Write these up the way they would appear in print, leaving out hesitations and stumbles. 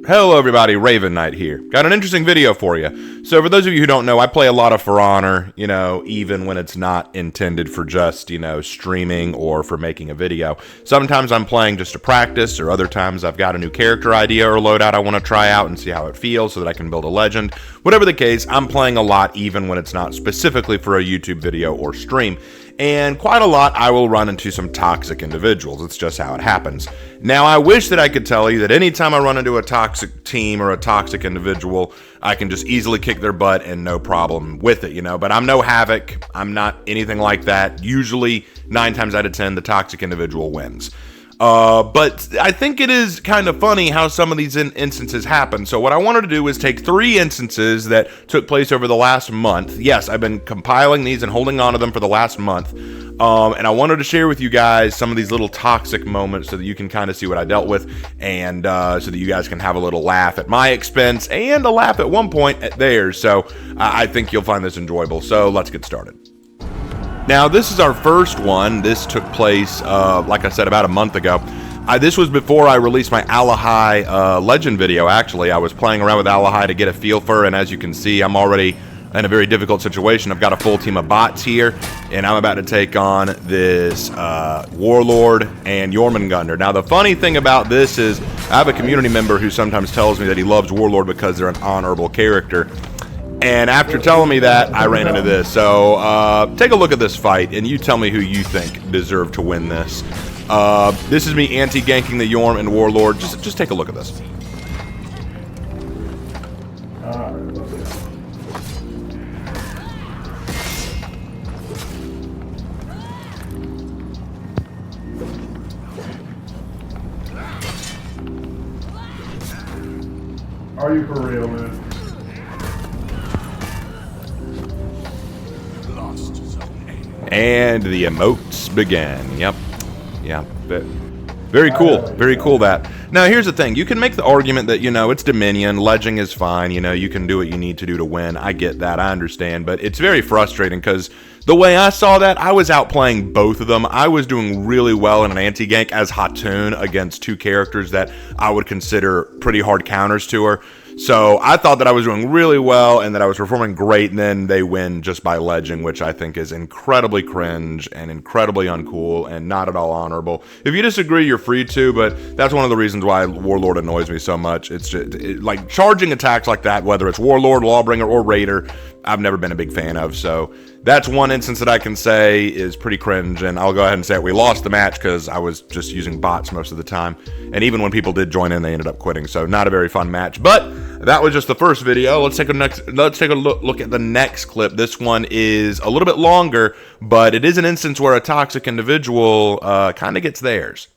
Hello everybody, Raven Knight here. Got an interesting video for you. So for those of you who don't know, I play a lot of For Honor, even when it's not intended for just, streaming or for making a video. Sometimes I'm playing just to practice, or other times I've got a new character idea or loadout I want to try out and see how it feels so that I can build a legend. Whatever the case, I'm playing a lot even when it's not specifically for a YouTube video or stream. And quite a lot, I will run into some toxic individuals. It's just how it happens. Now, I wish that I could tell you that anytime I run into a toxic team or a toxic individual, I can just easily kick their butt and no problem with it, But I'm no Havoc. I'm not anything like that. Usually, 9 times out of 10, the toxic individual wins. But I think it is kind of funny how some of these instances happen. So what I wanted to do is take 3 instances that took place over the last month. Yes, I've been compiling these and holding on to them for the last month. And I wanted to share with you guys some of these little toxic moments so that you can kind of see what I dealt with, and so that you guys can have a little laugh at my expense and a laugh at one point at theirs. So I think you'll find this enjoyable. So let's get started. Now, this is our first one. This took place, like I said, about a month ago. This was before I released my Alahai Legend video, actually. I was playing around with Alahai to get a feel for her, and as you can see, I'm already in a very difficult situation. I've got a full team of bots here, and I'm about to take on this Warlord and Jormungandr. Now, the funny thing about this is I have a community member who sometimes tells me that he loves Warlord because they're an honorable character. And after telling me that, I ran into this. So take a look at this fight, and you tell me who you think deserved to win this. This is me anti-ganking the Jorm and Warlord. Just take a look at this. Are you for real, man? And the emotes began. Yep. Yeah. Very cool. Very cool that. Now, here's the thing. You can make the argument that, it's Dominion. Ledging is fine. You can do what you need to do to win. I get that. I understand. But it's very frustrating because the way I saw that, I was outplaying both of them. I was doing really well in an anti-gank as Hatun against 2 characters that I would consider pretty hard counters to her. So I thought that I was doing really well and that I was performing great, and then they win just by ledging, which I think is incredibly cringe and incredibly uncool and not at all honorable. If you disagree, you're free to, but that's one of the reasons why Warlord annoys me so much. It's just like charging attacks like that, whether it's Warlord, Lawbringer, or Raider, I've never been a big fan of. So that's one instance that I can say is pretty cringe, and I'll go ahead and say it. We lost the match because I was just using bots most of the time, and even when people did join in, they ended up quitting. So not a very fun match, but that was just the first video. Let's take a look at the next clip. This one is a little bit longer, but it is an instance where a toxic individual kind of gets theirs.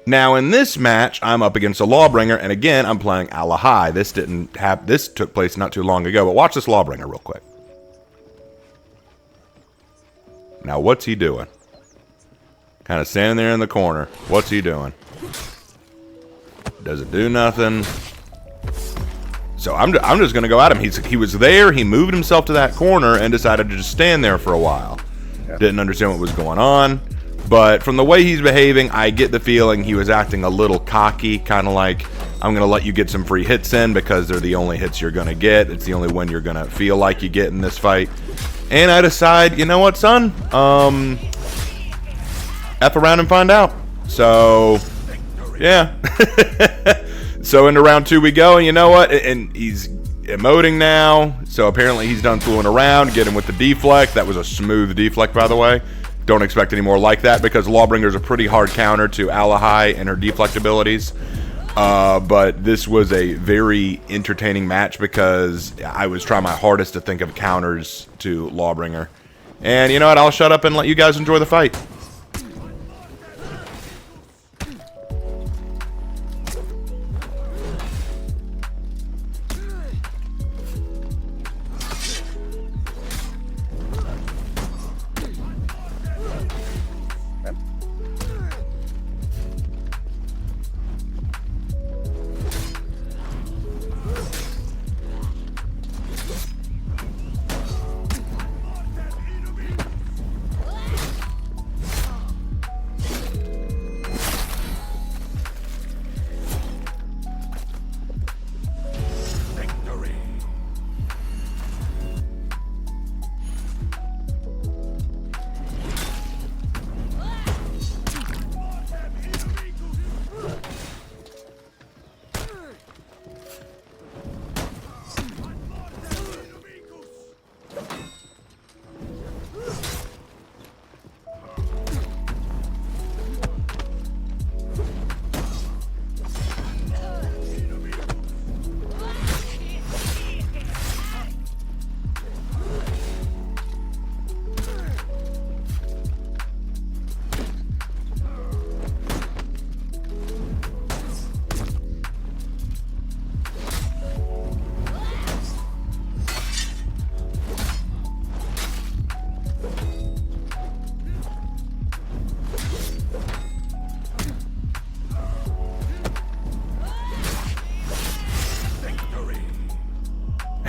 Now, in this match, I'm up against a Lawbringer, and again, I'm playing Alahai. This took place not too long ago, but watch this Lawbringer real quick. Now, what's he doing? Kind of standing there in the corner. What's he doing? Doesn't do nothing. So I'm just going to go at him. He was there. He moved himself to that corner and decided to just stand there for a while. Yeah. Didn't understand what was going on. But from the way he's behaving, I get the feeling he was acting a little cocky, kind of like, I'm going to let you get some free hits in because they're the only hits you're going to get. It's the only win you're going to feel like you get in this fight. And I decide, you know what, son? F around and find out. So, yeah. So into round 2 we go, and you know what? And he's emoting now. So apparently he's done fooling around, get him with the deflect. That was a smooth deflect, by the way. Don't expect any more like that because Lawbringer's a pretty hard counter to Alahai and her deflect abilities. But this was a very entertaining match because I was trying my hardest to think of counters to Lawbringer. And you know what? I'll shut up and let you guys enjoy the fight.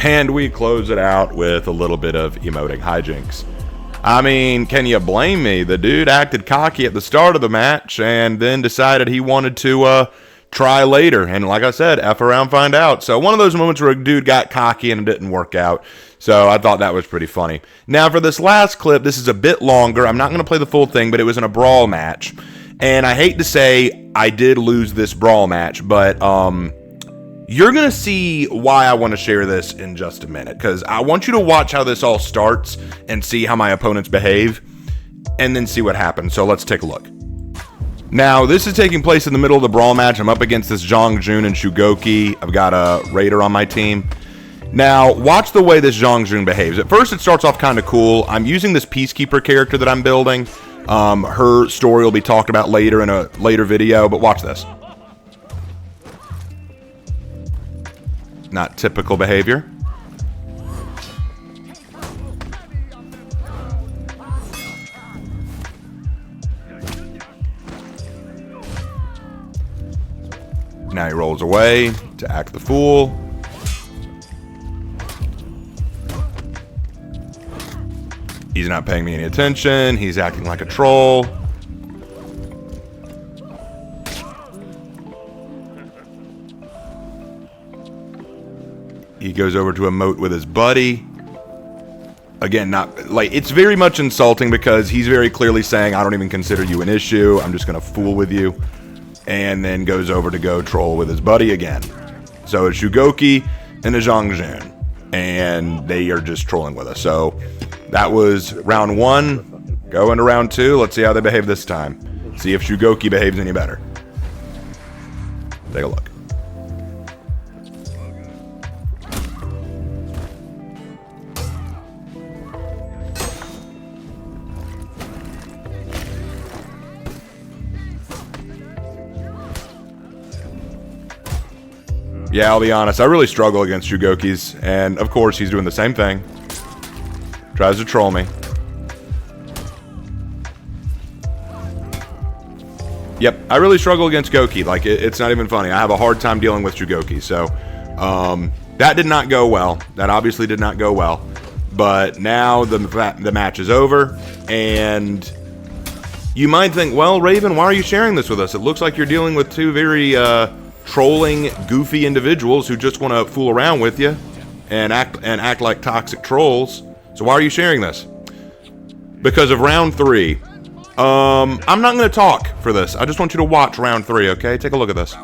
And we close it out with a little bit of emoting hijinks. I mean, can you blame me? The dude acted cocky at the start of the match and then decided he wanted to try later. And like I said, F around, find out. So one of those moments where a dude got cocky and it didn't work out. So I thought that was pretty funny. Now for this last clip, this is a bit longer. I'm not going to play the full thing, but it was in a brawl match. And I hate to say I did lose this brawl match, but you're going to see why I want to share this in just a minute, because I want you to watch how this all starts and see how my opponents behave, and then see what happens. So let's take a look. Now, this is taking place in the middle of the brawl match. I'm up against this Zhang Jun and Shugoki. I've got a Raider on my team. Now, watch the way this Zhang Jun behaves. At first, it starts off kind of cool. I'm using this Peacekeeper character that I'm building. Her story will be talked about later in a later video, but watch this. Not typical behavior. Now he rolls away to act the fool. He's not paying me any attention. He's acting like a troll. He goes over to emote with his buddy. Again, not like, it's very much insulting because he's very clearly saying, I don't even consider you an issue. I'm just going to fool with you. And then goes over to go troll with his buddy again. So it's Shugoki and the Zhang Jun. And they are just trolling with us. So that was round one. Go into round two. Let's see how they behave this time. See if Shugoki behaves any better. Take a look. Yeah, I'll be honest. I really struggle against Shugoki's. And, of course, he's doing the same thing. Tries to troll me. Yep, I really struggle against Goki. Like, it's not even funny. I have a hard time dealing with Shugoki. So, that did not go well. That obviously did not go well. But now the match is over. And you might think, well, Raven, why are you sharing this with us? It looks like you're dealing with two very trolling, goofy individuals who just want to fool around with you and act like toxic trolls. So why are you sharing this? Because of round three. I'm not going to talk for this. I just want you to watch round three, okay? Take a look at this.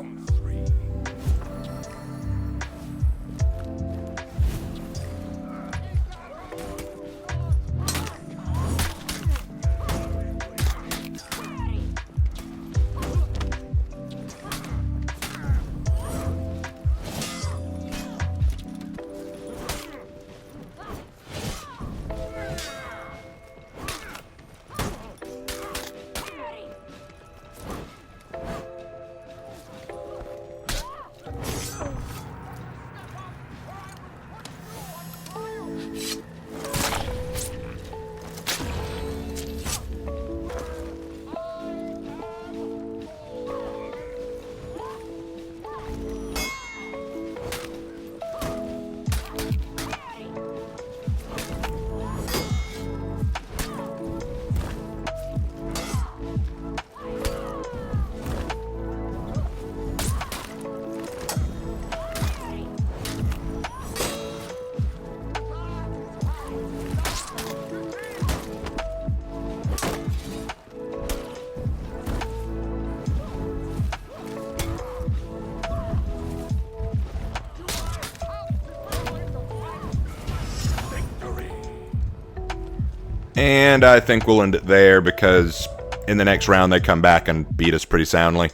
And I think we'll end it there because in the next round they come back and beat us pretty soundly.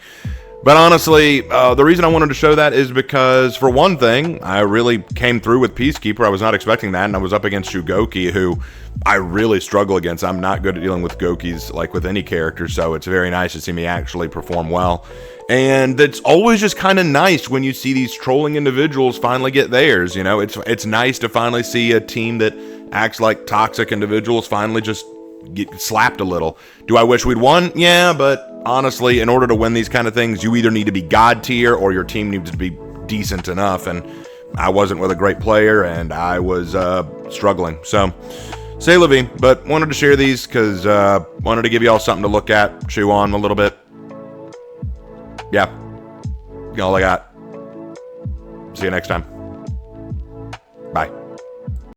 But honestly, the reason I wanted to show that is because, for one thing, I really came through with Peacekeeper. I was not expecting that, and I was up against Shugoki, who I really struggle against. I'm not good at dealing with Gokis, like with any character, so it's very nice to see me actually perform well. And it's always just kind of nice when you see these trolling individuals finally get theirs, you know? It's nice to finally see a team that acts like toxic individuals finally just get slapped a little. Do I wish we'd won? Yeah, but honestly, in order to win these kind of things, you either need to be God tier or your team needs to be decent enough. And I wasn't with a great player, and I was struggling. So, say la vie, but wanted to share these because wanted to give you all something to look at, chew on a little bit. Yeah, all I got. See you next time. Bye.